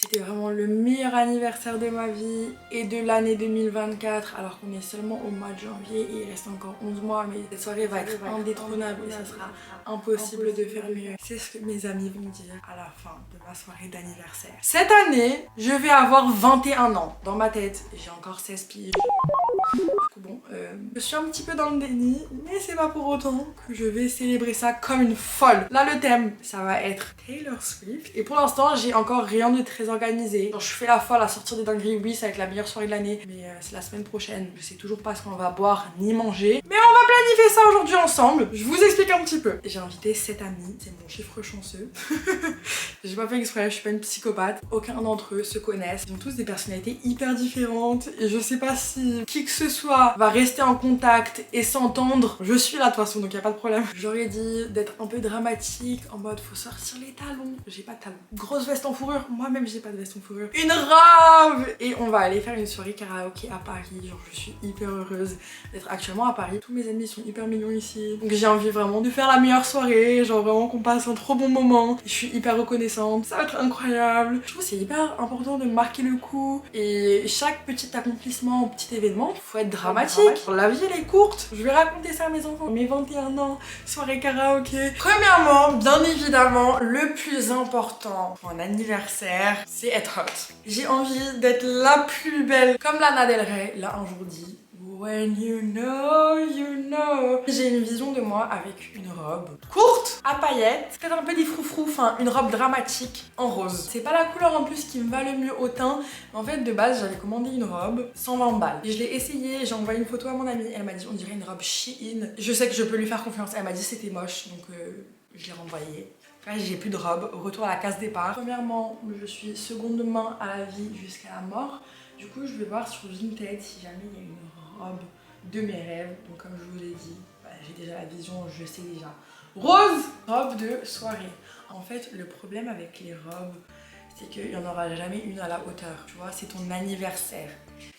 C'était vraiment le meilleur anniversaire de ma vie et de l'année 2024 alors qu'on est seulement au mois de janvier et il reste encore 11 mois mais cette soirée va être indétrônable et ça sera impossible de faire mieux. C'est ce que mes amis vont dire à la fin de ma soirée d'anniversaire. Cette année, je vais avoir 21 ans. Dans ma tête, j'ai encore 16 piges. Bon, je suis un petit peu dans le déni, mais c'est pas pour autant que je vais célébrer ça comme une folle. Là, le thème, ça va être Taylor Swift. Et pour l'instant, j'ai encore rien de très organisé. Genre, je fais la folle à sortir des dingueries, oui, ça va être la meilleure soirée de l'année, mais c'est la semaine prochaine. Je sais toujours pas ce qu'on va boire ni manger. Mais on va planifier ça aujourd'hui ensemble. Je vous explique un petit peu. J'ai invité 7 amis, c'est mon chiffre chanceux. J'ai pas fait exprès, je suis pas une psychopathe. Aucun d'entre eux se connaissent. Ils ont tous des personnalités hyper différentes et je sais pas si qui que ce soit va rester en contact et s'entendre. Je suis là de toute façon donc y a pas de problème. J'aurais dit d'être un peu dramatique en mode faut sortir les talons. J'ai pas de talons. Grosse veste en fourrure. Moi-même j'ai pas de veste en fourrure. Une robe. Et on va aller faire une soirée karaoké à Paris. Genre je suis hyper heureuse d'être actuellement à Paris. Tous mes amis sont hyper mignons ici. Donc j'ai envie vraiment de faire la meilleure soirée. Genre vraiment qu'on passe un trop bon moment. Je suis hyper reconnaissante. Ça va être incroyable. Je trouve que c'est hyper important de marquer le coup. Et chaque petit accomplissement, petit événement, faut être dramatique. La vie elle est courte. Je vais raconter ça à mes enfants. Mes 21 ans, soirée karaoké. Premièrement, bien évidemment, le plus important pour un anniversaire, c'est être hot. J'ai envie d'être la plus belle. Comme Lana Del Rey l'a un jour dit. When you know, you know. J'ai une vision de moi avec une robe courte, à paillettes, peut-être un peu des froufrous, enfin une robe dramatique en rose. C'est pas la couleur en plus qui me va le mieux au teint, mais en fait de base j'avais commandé une robe 120 balles. Et je l'ai essayée, j'ai envoyé une photo à mon amie, elle m'a dit on dirait une robe Shein. Je sais que je peux lui faire confiance, elle m'a dit c'était moche, donc je l'ai renvoyée. Là j'ai plus de robe, retour à la case départ. Premièrement, je suis seconde main à la vie jusqu'à la mort. Du coup je vais voir sur Vinted si jamais il y a une robe de mes rêves. Donc comme je vous l'ai dit, bah, j'ai déjà la vision, je sais déjà. Rose, robe de soirée. En fait le problème avec les robes, c'est qu'il n'y en aura jamais une à la hauteur. Tu vois, c'est ton anniversaire.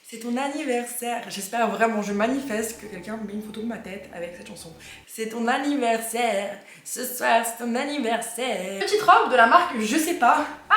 C'est ton anniversaire. J'espère vraiment, je manifeste que quelqu'un met une photo de ma tête avec cette chanson. C'est ton anniversaire. Ce soir, c'est ton anniversaire. Petite robe de la marque, je sais pas. Ah,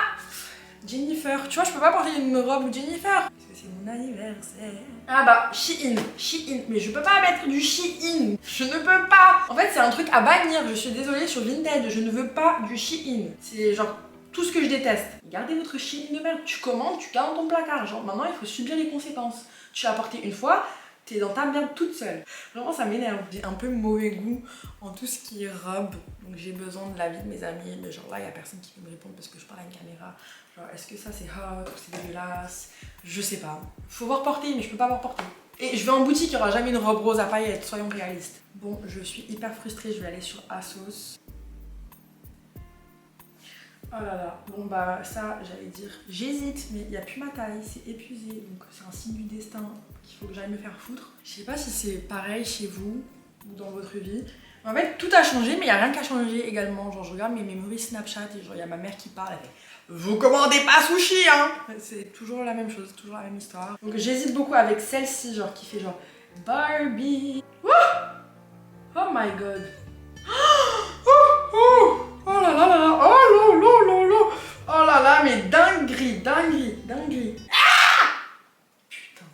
Jennifer. Tu vois, je peux pas porter une robe Jennifer. Parce que c'est mon anniversaire. Ah bah, Shein. Shein. Mais je peux pas mettre du Shein. Je ne peux pas. En fait, c'est un truc à bannir. Je suis désolée sur Vinted. Je ne veux pas du Shein. C'est genre tout ce que je déteste. Gardez votre Shein de merde. Tu commandes, tu gardes dans ton placard. Genre maintenant, il faut subir les conséquences. Tu l'as porté une fois, t'es dans ta merde toute seule. Vraiment, ça m'énerve. J'ai un peu mauvais goût en tout ce qui est robe. Donc j'ai besoin de l'avis de mes amis. Mais genre là, il y a personne qui peut me répondre parce que je parle à une caméra. Genre, est-ce que ça c'est hot ou c'est dégueulasse? Je sais pas. Faut voir porter, mais je peux pas voir porter. Et je vais en boutique, il y aura jamais une robe rose à paillettes, soyons réalistes. Bon, je suis hyper frustrée, je vais aller sur ASOS. Oh là là, bon bah ça j'allais dire, j'hésite mais il n'y a plus ma taille, c'est épuisé, donc c'est un signe du destin qu'il faut que j'aille me faire foutre. Je sais pas si c'est pareil chez vous ou dans votre vie. En fait tout a changé mais il n'y a rien qui a changé également. Genre je regarde mes memories Snapchat et genre il y a ma mère qui parle, elle fait vous commandez pas sushi hein. C'est toujours la même chose, toujours la même histoire. Donc j'hésite beaucoup avec celle-ci genre qui fait genre Barbie. Wouh, oh my god. Oh là là là là, oh là là là là, oh là là, mais dinguerie, dinguerie, dinguerie. Ah putain.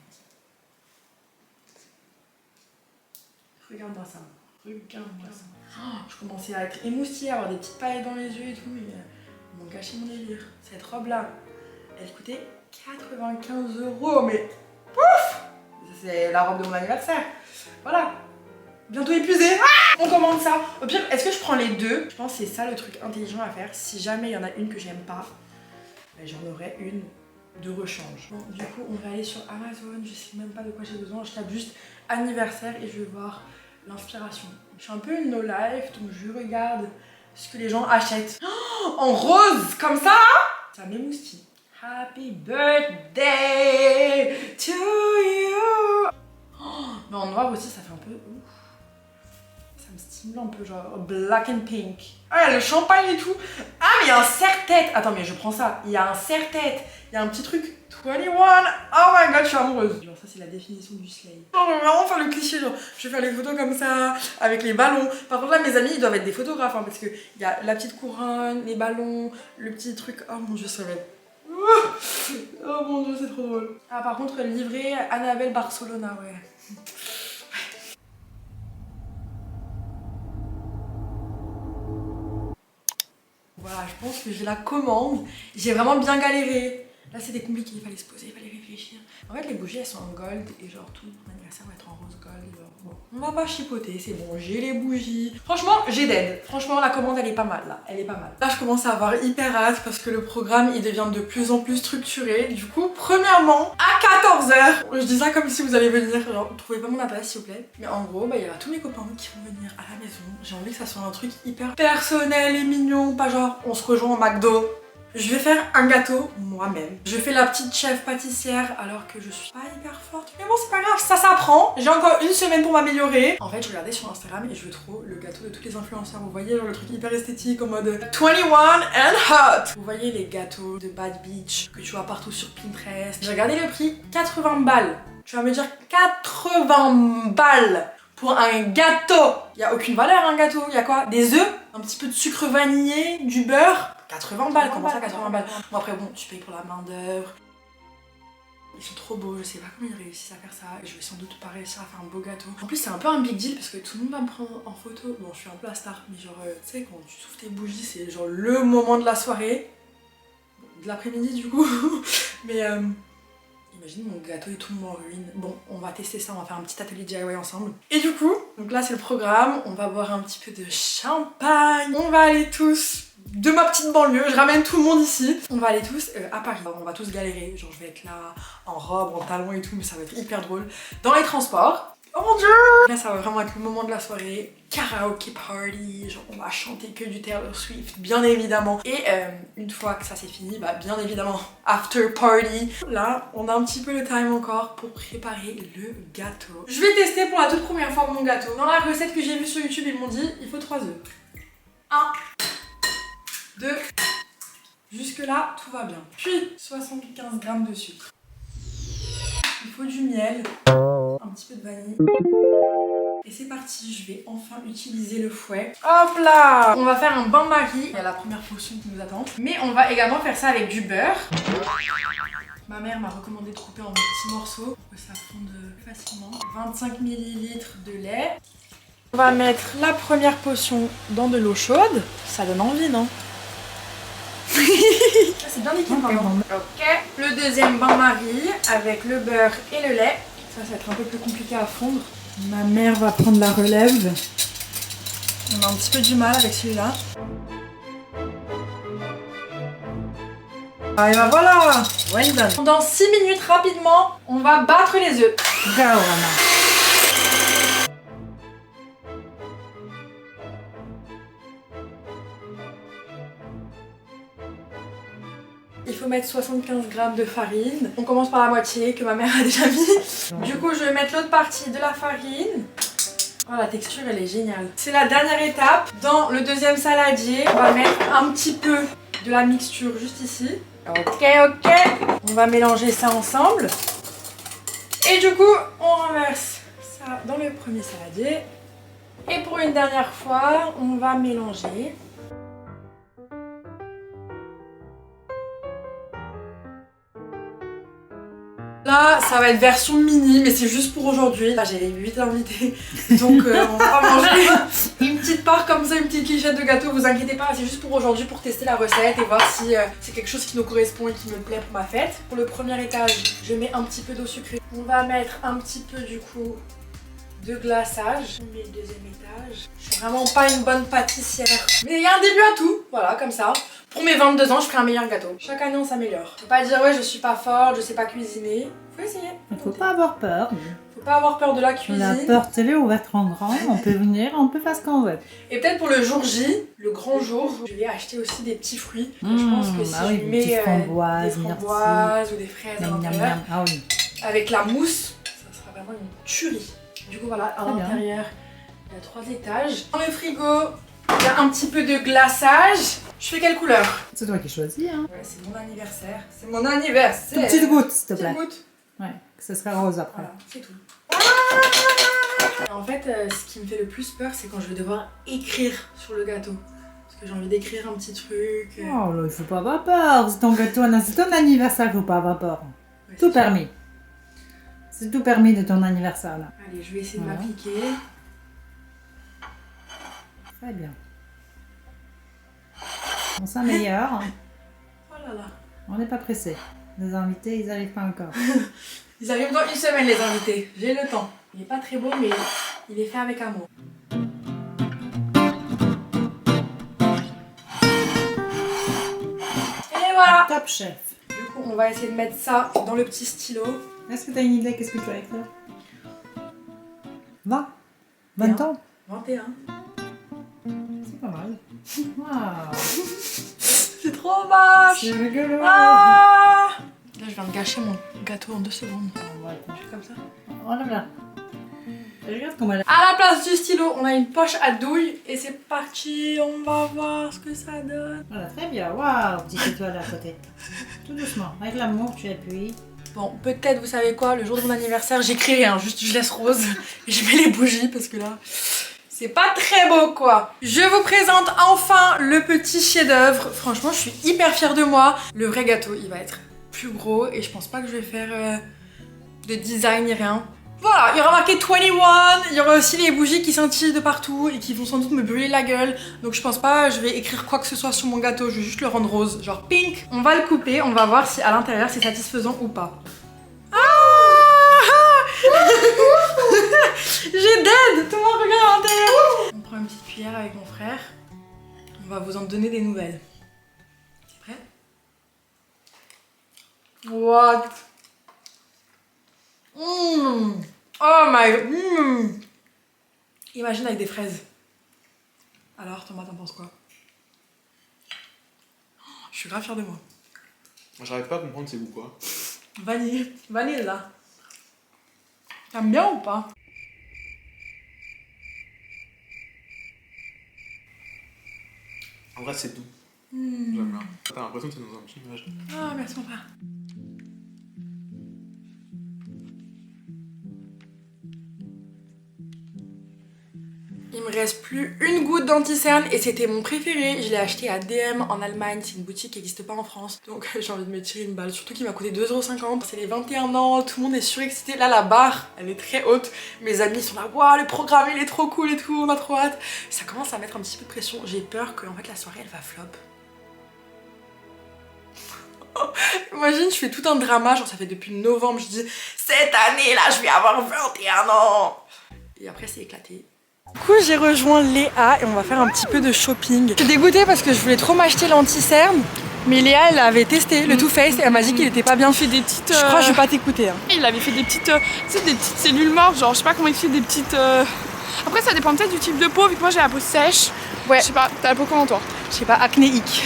Regarde-moi ça, regarde-moi ça. Oh, je commençais à être émoustillée, à avoir des petites paillettes dans les yeux et tout, mais ils m'ont gâché mon délire. Cette robe-là, elle coûtait 95 €, mais pouf. C'est la robe de mon anniversaire. Voilà. Bientôt épuisée. Ah, on commande ça. Au pire, est-ce que je prends les deux? Je pense que c'est ça le truc intelligent à faire. Si jamais il y en a une que j'aime pas, ben, j'en aurai une de rechange. Bon, du coup, on va aller sur Amazon. Je sais même pas de quoi j'ai besoin. Je tape juste anniversaire et je vais voir l'inspiration. Je suis un peu une no life, donc je regarde ce que les gens achètent. Oh, en rose, comme ça. Ça m'émoustille. Happy birthday to you. Oh, mais en noir aussi, ça fait un peu... Ça me stimule un peu, genre black and pink. Ah, le champagne et tout. Ah, mais il y a un serre-tête. Attends, mais je prends ça. Il y a un serre-tête. Il y a un petit truc 21. Oh my god, je suis amoureuse. Genre, ça, c'est la définition du slay. Oh, on va vraiment faire le cliché. Genre, je vais faire les photos comme ça, avec les ballons. Par contre, là, mes amis, ils doivent être des photographes. Hein, parce qu'il y a la petite couronne, les ballons, le petit truc. Oh mon dieu, ça va être. trop drôle. Ah par contre livré Annabelle Barcelona, ouais. Voilà, je pense que j'ai la commande. J'ai vraiment bien galéré. Là c'était compliqué, il fallait se poser, il fallait réfléchir. En fait les bougies elles sont en gold et genre tout mon anniversaire va être en rose gold. Genre, bon, on va pas chipoter, c'est bon, j'ai les bougies. Franchement j'ai d'aide. Franchement la commande elle est pas mal là, elle est pas mal. Là je commence à avoir hyper hâte parce que le programme il devient de plus en plus structuré. Du coup premièrement à 14 h, je dis ça comme si vous allez venir, genre trouvez pas mon adresse s'il vous plaît. Mais en gros bah il y a tous mes copains qui vont venir à la maison. J'ai envie que ça soit un truc hyper personnel et mignon, pas genre on se rejoint au McDo. Je vais faire un gâteau moi-même. Je fais la petite chef pâtissière alors que je suis pas hyper forte. Mais bon c'est pas grave, ça s'apprend. J'ai encore une semaine pour m'améliorer. En fait je regardais sur Instagram et je veux trop le gâteau de tous les influenceurs. Vous voyez genre le truc hyper esthétique en mode 21 and hot. Vous voyez les gâteaux de Bad Beach que tu vois partout sur Pinterest. J'ai regardé le prix, 80 balles. Tu vas me dire 80 balles pour un gâteau. Il y a aucune valeur un gâteau. Il y a quoi? Des œufs, un petit peu de sucre vanillé, du beurre. 80 balles, comment ça 80 balles? Bon après bon, tu payes pour la main d'œuvre. Ils sont trop beaux, je sais pas comment ils réussissent à faire ça. Et je vais sans doute pas réussir à faire un beau gâteau. En plus c'est un peu un big deal parce que tout le monde va me prendre en photo. Bon je suis un peu la star, mais genre tu sais quand tu souffles tes bougies c'est genre le moment de la soirée. Bon, de l'après-midi du coup. Mais imagine mon gâteau est tout en ruine. Bon, on va tester ça, on va faire un petit atelier DIY ensemble. Et du coup, donc là c'est le programme, on va boire un petit peu de champagne. On va aller tous de ma petite banlieue, je ramène tout le monde ici. On va aller tous à Paris, on va tous galérer. Genre je vais être là en robe, en talons et tout, mais ça va être hyper drôle. Dans les transports. Oh mon dieu! Là ça va vraiment être le moment de la soirée. Karaoke party, genre on va chanter que du Taylor Swift, bien évidemment. Et une fois que ça c'est fini, bah bien évidemment, after party. Là, on a un petit peu le time encore pour préparer le gâteau. Je vais tester pour la toute première fois mon gâteau. Dans la recette que j'ai vue sur YouTube, ils m'ont dit, il faut 3 œufs. 1, 2, jusque là, tout va bien. Puis 75 g de sucre. Il faut du miel, un petit peu de vanille. Et c'est parti, je vais enfin utiliser le fouet. Hop là! On va faire un bain-marie. Il y a la première potion qui nous attend. Mais on va également faire ça avec du beurre. Ma mère m'a recommandé de couper en petits morceaux pour que ça fonde facilement. 25 ml de lait. On va mettre la première potion dans de l'eau chaude. Ça donne envie, non? C'est bien liquide maintenant. Ok. Le deuxième bain-marie avec le beurre et le lait. Ça va être un peu plus compliqué à fondre. Ma mère va prendre la relève. On a un petit peu du mal avec celui-là. Ah et ben voilà. Well done. Dans 6 minutes rapidement, on va battre les œufs. Go Anna. Il faut mettre 75 g de farine. On commence par la moitié que ma mère a déjà mis. Du coup, je vais mettre l'autre partie de la farine. Oh, la texture, elle est géniale. C'est la dernière étape. Dans le deuxième saladier, on va mettre un petit peu de la mixture juste ici. Ok, ok. On va mélanger ça ensemble. Et du coup, on renverse ça dans le premier saladier. Et pour une dernière fois, on va mélanger. Là, ça va être version mini, mais c'est juste pour aujourd'hui. Là, j'ai 8 invités, donc on va pas manger une petite part comme ça, une petite quichette de gâteau, vous inquiétez pas, c'est juste pour aujourd'hui, pour tester la recette et voir si c'est quelque chose qui nous correspond et qui me plaît pour ma fête. Pour le premier étage, je mets un petit peu d'eau sucrée. On va mettre un petit peu du coup de glaçage. On met le deuxième étage. Je suis vraiment pas une bonne pâtissière, mais il y a un début à tout, voilà, comme ça. Pour mes 22 ans, je ferai un meilleur gâteau. Chaque année, on s'améliore. Faut pas dire ouais, je suis pas forte, je sais pas cuisiner. Faut essayer. Faut pas avoir peur. Faut pas avoir peur de la cuisine. La porte elle est ouverte en grand, on peut venir, on peut faire ce qu'on veut. Et peut-être pour le jour J, le grand jour, je vais acheter aussi des petits fruits. Je pense que si je mets des framboises ou des fraises à l'intérieur, ah oui, avec la mousse, ça sera vraiment une tuerie. Du coup voilà, à l'intérieur, il y a 3 étages. Dans le frigo, il y a un petit peu de glaçage. Je fais quelle couleur? C'est toi qui choisis, hein. Ouais, c'est mon anniversaire. C'est mon anniversaire. Une petite goutte, s'il te plaît. Petite goutte. Ouais, que ce sera rose après. Voilà, c'est tout. En fait, ce qui me fait le plus peur, c'est quand je vais devoir écrire sur le gâteau. Parce que j'ai envie d'écrire un petit truc. Oh là, il faut pas avoir peur. C'est ton gâteau, c'est ton anniversaire, il faut pas avoir peur. Ouais, Tout permis. C'est tout permis de ton anniversaire là. Allez, je vais essayer de Voilà. m'appliquer. Très bien. On s'améliore. Oh là là. On n'est pas pressé. Les invités, ils n'arrivent pas encore. Ils arrivent dans une semaine, les invités. J'ai le temps. Il est pas très beau, mais il est fait avec amour. Et voilà. Top chef. Du coup, on va essayer de mettre ça dans le petit stylo. Est-ce que tu as une idée? Qu'est-ce que tu vas écrire? 20? 20 ans? 21. C'est pas mal. Waouh! C'est trop vache. C'est rigolo! Ah, là, je viens de gâcher mon gâteau en 2 secondes. On va attendre. Je fais comme ça. Oh là là! Regarde comment elle a... À la place du stylo, on a une poche à douille et c'est parti. On va voir ce que ça donne. Voilà, très bien. Waouh! Petite étoile à côté. Tout doucement. Avec l'amour, tu appuies. Bon, peut-être, vous savez quoi, le jour de mon anniversaire, j'écris rien, juste je laisse rose et je mets les bougies parce que là, c'est pas très beau quoi. Je vous présente enfin le petit chef-d'œuvre. Franchement, je suis hyper fière de moi. Le vrai gâteau, il va être plus gros et je pense pas que je vais faire de design ni rien. Voilà, il y aura marqué 21, il y aura aussi les bougies qui scintillent de partout et qui vont sans doute me brûler la gueule. Donc je pense pas, je vais écrire quoi que ce soit sur mon gâteau, je vais juste le rendre rose, genre pink. On va le couper, on va voir si à l'intérieur c'est satisfaisant ou pas. J'ai dead. Tout le monde regarde à l'intérieur. On prend une petite cuillère avec mon frère. On va vous en donner des nouvelles. T'es prêt? What? Oh my god. Imagine avec des fraises. Alors Thomas, t'en penses quoi? Je suis grave fière de moi. J'arrive pas à comprendre c'est où quoi. Vanille. Vanille là. T'aimes bien ou pas? En vrai c'est doux. J'aime bien. T'as l'impression que c'est dans un petit nuage. Ah, merci mon frère. Il me reste plus une goutte d'anti-cerne et c'était mon préféré. Je l'ai acheté à DM en Allemagne, c'est une boutique qui n'existe pas en France. Donc j'ai envie de me tirer une balle, surtout qu'il m'a coûté 2,50 €. C'est les 21 ans, tout le monde est surexcité. Là la barre, elle est très haute. Mes amis sont là, waouh le programme il est trop cool et tout, on a trop hâte. Ça commence à mettre un petit peu de pression. J'ai peur que en fait la soirée elle va flop. Imagine, je fais tout un drama, genre ça fait depuis novembre, je dis cette année là je vais avoir 21 ans. Et après c'est éclaté. Du coup j'ai rejoint Léa et on va faire un petit peu de shopping. Je suis dégoûtée parce que je voulais trop m'acheter l'anti-cerne, mais Léa elle avait testé le Too Faced et elle m'a dit qu'il était pas bien. Il fait des petites. Je crois que je vais pas t'écouter. Hein. Il avait fait des petites, tu sais, des petites cellules mortes, genre je sais pas comment il fait des petites. Après ça dépend peut-être du type de peau, vu que moi j'ai la peau sèche. Ouais. Je sais pas, t'as la peau comment toi? Je sais pas, acnéique.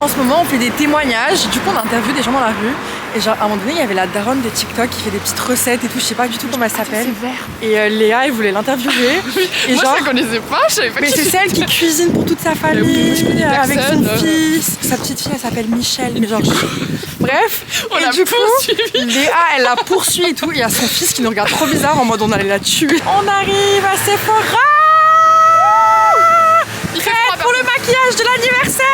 En ce moment on fait des témoignages, du coup on interviewe des gens dans la rue et genre à un moment donné il y avait la daronne de TikTok qui fait des petites recettes et tout, je sais pas du tout comment elle s'appelle. C'est vert. Et Léa elle voulait l'interviewer. Et Moi genre, je la connaissais pas, je savais pas mais qui c'est c'était. celle qui cuisine pour toute sa Oui, famille, je connais avec son personne. fils. Sa petite fille elle s'appelle Michel, mais genre... Bref, On et l'a du coup, poursuivie. Léa elle la poursuit et tout, et il y a son fils qui nous regarde trop bizarre en mode on allait la tuer. On arrive à Sephora. Il fait Prête froid, pour le maquillage de l'anniversaire.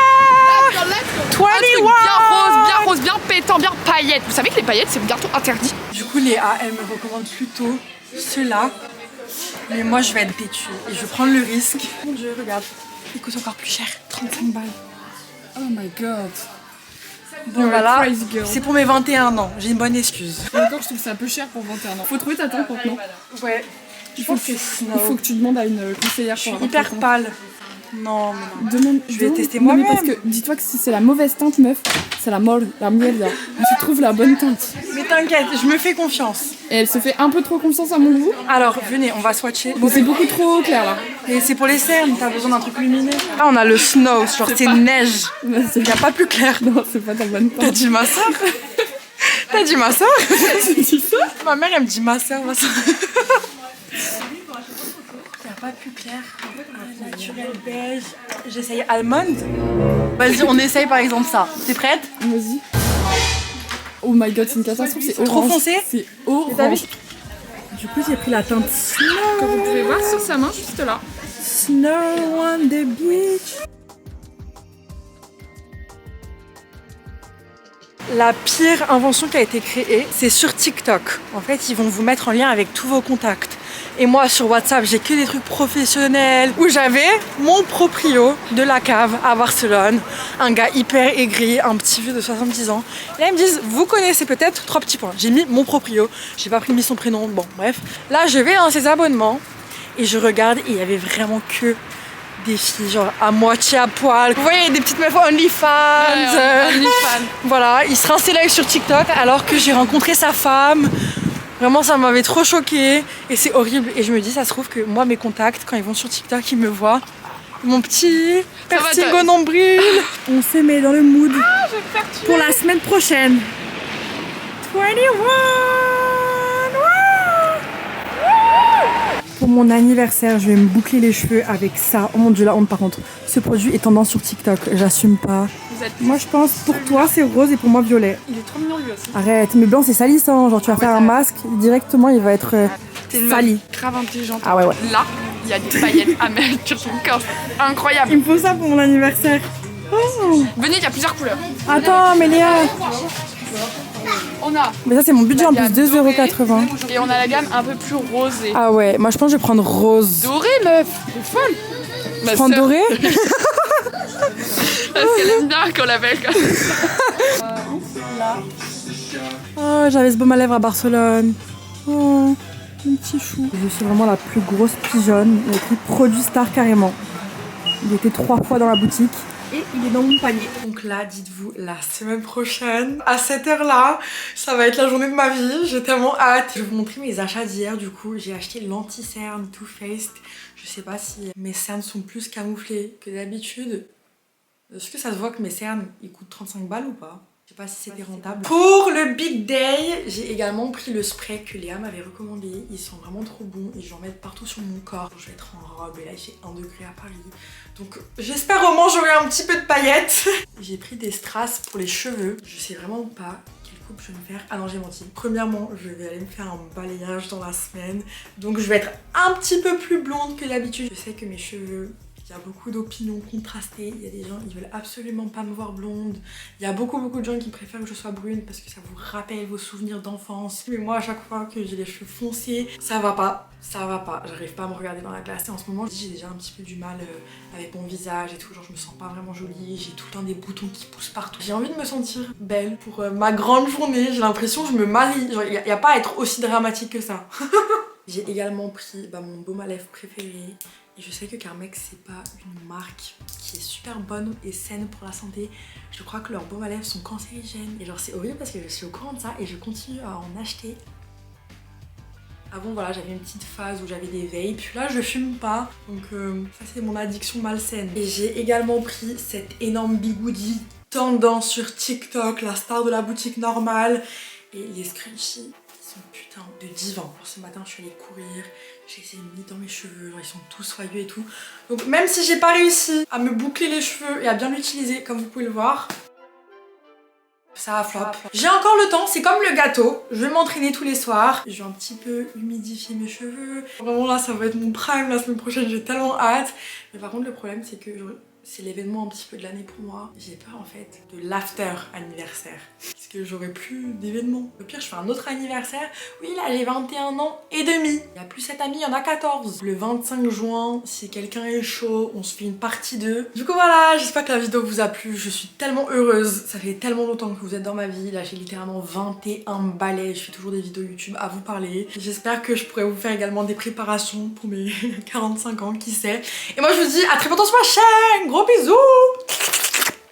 Un truc 21. bien rose, bien pétant, bien paillettes. Vous savez que les paillettes c'est bientôt interdit. Du coup Léa elle me recommande plutôt ceux-là, mais moi je vais être têtue et je vais prendre le risque. Mon dieu regarde, il coûte encore plus cher, 35 balles. Oh my god. Bon voilà, crazy girl. c'est pour mes 21 ans, j'ai une bonne excuse. Encore je trouve ça un peu cher pour 21 ans. Faut trouver ta teinte maintenant. Ouais, je pense que c'est Il faut que tu demandes à une conseillère. Je suis hyper pâle. Non, mais non. Demande, Je vais tester non, mais moi-même. parce que dis-toi que si c'est la mauvaise teinte, meuf, c'est la merde. Tu trouves la bonne teinte. Mais t'inquiète, je me fais confiance. Et elle se fait un peu trop confiance à mon goût. Alors venez, on va swatcher. Bon, c'est beaucoup trop clair là. Et c'est pour les cernes, t'as besoin d'un truc lumineux. Là on a le snow, genre c'est neige. C'est Y a pas plus clair. Non, c'est pas ta bonne T'as teinte. dit ma soeur? T'as dit ma soeur? Tu dis ça? Ma mère elle me dit ma soeur, ma soeur. Y a pas plus clair. Naturel beige. J'essaye almond. Vas-y, on essaye par exemple ça. T'es prête? Vas-y. Oh my god, c'est une catastrophe, c'est orange. Trop foncé? C'est T'as vu? orange. Du coup j'ai pris la teinte snow. Comme vous pouvez voir sur sa main, juste là. Snow on the beach. La pire invention qui a été créée, c'est sur TikTok. En fait, ils vont vous mettre en lien avec tous vos contacts. Et moi, sur WhatsApp, j'ai que des trucs professionnels où j'avais mon proprio de la cave à Barcelone, un gars hyper aigri, un petit vieux de 70 ans. Et là, ils me disent, vous connaissez peut-être 3 petits points. J'ai mis mon proprio, j'ai pas mis son prénom, bon, bref. Là, je vais dans ses abonnements et je regarde et il y avait vraiment que des filles, genre à moitié à poil. Vous voyez, des petites meufs OnlyFans. OnlyFans. Voilà, il se rinçait l'œil sur TikTok alors que j'ai rencontré sa femme. Vraiment, ça m'avait trop choquée et c'est horrible. Et je me dis, ça se trouve que moi, mes contacts, quand ils vont sur TikTok, ils me voient. Mon petit piercing au nombril. On se met dans le mood pour la semaine prochaine. 21. Pour mon anniversaire, je vais me boucler les cheveux avec ça. Oh mon dieu, la honte par contre. Ce produit est tendance sur TikTok, j'assume pas. Moi je pense pour toi c'est rose et pour moi violet. Il est trop mignon lui aussi. Arrête, mais blanc c'est salissant. Genre tu vas faire un masque, directement il va être sali. Grave intelligente. Ah ouais. Là, il y a des paillettes à mettre sur son corps. Incroyable. Il me faut ça pour mon anniversaire. Oh. Venez, il y a plusieurs couleurs. Attends, mais Léa. On a. Mais ça c'est mon budget en plus, 2,80 €. Et on a la gamme un peu plus rosée. Ah ouais, moi je pense que je vais prendre rose. Dorée, meuf. C'est folle. Je prends doré. Parce qu'elle aime bien qu'on l'appelle comme ça. Oh, j'avais ce baume à lèvres à Barcelone. Oh, mon petit chou. Je suis vraiment la plus grosse pigeonne. Il a écrit produit star carrément. Il était 3 fois dans la boutique. Et il est dans mon panier. Donc là, dites-vous, la semaine prochaine, à cette heure-là, ça va être la journée de ma vie. J'ai tellement hâte. Je vais vous montrer mes achats d'hier. Du coup, j'ai acheté l'anti-cerne Too Faced. Je sais pas si mes cernes sont plus camouflées que d'habitude. Est-ce que ça se voit que mes cernes, ils coûtent 35 balles ou pas? Je sais pas si c'était rentable. Pour le Big Day, j'ai également pris le spray que Léa m'avait recommandé. Ils sont vraiment trop bons et je vais en mettre partout sur mon corps. Je vais être en robe et là il fait 1 degré à Paris. Donc j'espère au moins j'aurai un petit peu de paillettes. J'ai pris des strass pour les cheveux. Je sais vraiment pas quelle coupe je vais me faire. Ah non, j'ai menti. Premièrement, je vais aller me faire un balayage dans la semaine. Donc je vais être un petit peu plus blonde que d'habitude. Je sais que mes cheveux... Il y a beaucoup d'opinions contrastées, il y a des gens qui veulent absolument pas me voir blonde. Il y a beaucoup de gens qui préfèrent que je sois brune parce que ça vous rappelle vos souvenirs d'enfance. Mais moi à chaque fois que j'ai les cheveux foncés, ça va pas, j'arrive pas à me regarder dans la glace. Et en ce moment j'ai déjà un petit peu du mal avec mon visage et tout, genre je me sens pas vraiment jolie, j'ai tout le temps des boutons qui poussent partout. J'ai envie de me sentir belle pour ma grande journée, j'ai l'impression que je me marie, genre y a pas à être aussi dramatique que ça. J'ai également pris mon baume à lèvres préféré. Et je sais que Carmex c'est pas une marque qui est super bonne et saine pour la santé. Je crois que leurs baumes à lèvres sont cancérigènes. Et genre c'est horrible parce que je suis au courant de ça et je continue à en acheter. Avant voilà, j'avais une petite phase où j'avais des vapes. Là je fume pas, donc ça c'est mon addiction malsaine. Et j'ai également pris cette énorme bigoudi tendance sur TikTok, la star de la boutique normale. Et les scrunchies, ils sont putain de divins. Alors, ce matin je suis allée courir. J'ai essayé de mettre dans mes cheveux, genre ils sont tous soyeux et tout. Donc même si j'ai pas réussi à me boucler les cheveux et à bien l'utiliser comme vous pouvez le voir, ça a flop. J'ai encore le temps, c'est comme le gâteau. Je vais m'entraîner tous les soirs. Je vais un petit peu humidifier mes cheveux. Vraiment là ça va être mon prime la semaine prochaine, j'ai tellement hâte. Mais par contre le problème c'est que c'est l'événement un petit peu de l'année pour moi. J'ai peur en fait de l'after anniversaire. Parce que j'aurai plus d'événements. Au pire je fais un autre anniversaire. Oui là j'ai 21 ans et demi. Il n'y a plus 7 amis, il y en a 14. Le 25 juin, si quelqu'un est chaud, on se fait une partie 2. Du coup voilà, j'espère que la vidéo vous a plu. Je suis tellement heureuse. Ça fait tellement longtemps que vous êtes dans ma vie. Là j'ai littéralement 21 balais. Je fais toujours des vidéos YouTube à vous parler. J'espère que je pourrai vous faire également des préparations pour mes 45 ans, qui sait. Et moi je vous dis à très bientôt sur ma chaîne. Gros bisous!